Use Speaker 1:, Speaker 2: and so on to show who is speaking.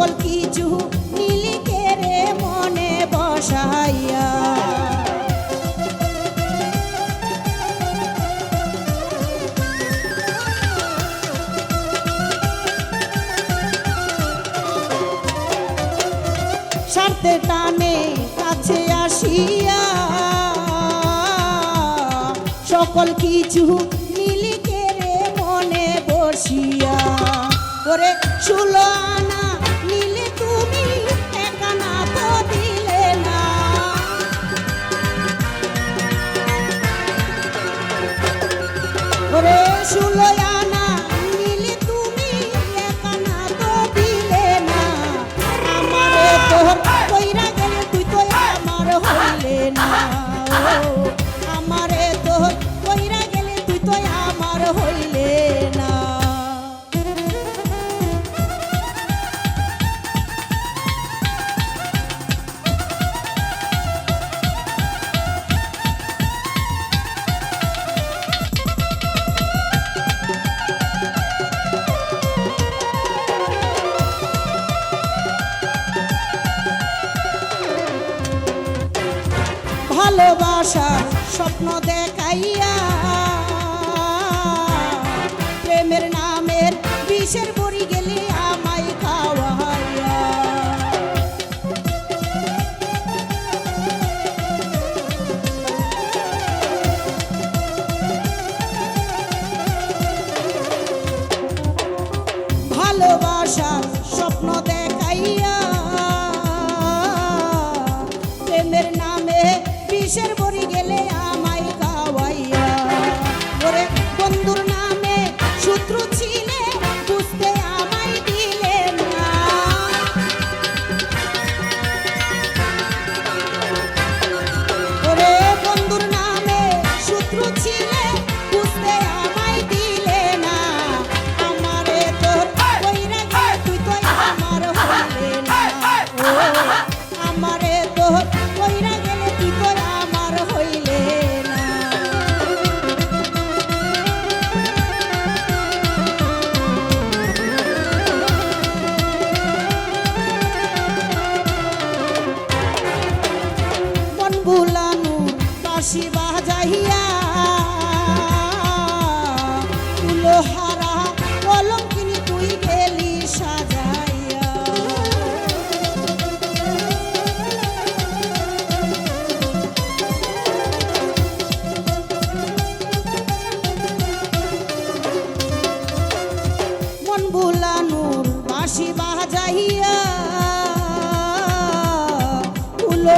Speaker 1: সকল কিছু নিলি কেড়ে মনে বসাইয়া। স্বার্থের টানে কাছে আসিয়া সকল কিছু নিলি কেড়ে মনে বসিয়া। ওরে 16 আনা নিলে তুমি 1 আনা তো দিলে না। ওরে 16 আনা নিলে তুমি 1 আনা তো দিলে না। আমারে তোর কইরা গেলে তুই তো আমার হইলে না। আমারে তোর কইরা গেলে তুই তো আমার হইলে না। ভালোবাসার স্বপ্ন দেখাইয়া প্রেমের নামের বিষের বড়ি গেলে আমায় খাওয়াইয়া। ভালোবাসার স্বপ্ন দেখাইয়া প্রেমের নামে বিষের বড়ি গেলে আমায় খাওয়াইয়া। ওরে বন্ধুর নামে শত্রু ছিলে বুঝতে আমায় দিলে না। ওরে বন্ধুর নামে শত্রু ছিলে বুঝতে আমায় দিলে না। আমারে তোর কইরা গে তুই তো আমার হইলে না। ও আমারে তোর কইরা গেলে তুই তো আমার হইলে না। মন ভুলানো বাঁশি বাজাইয়া তুলো হারা কলঙ্কিনী তুই গেলি সাজাইয়া। মন ভুলানোর বাঁশি বাজাইয়া তুলো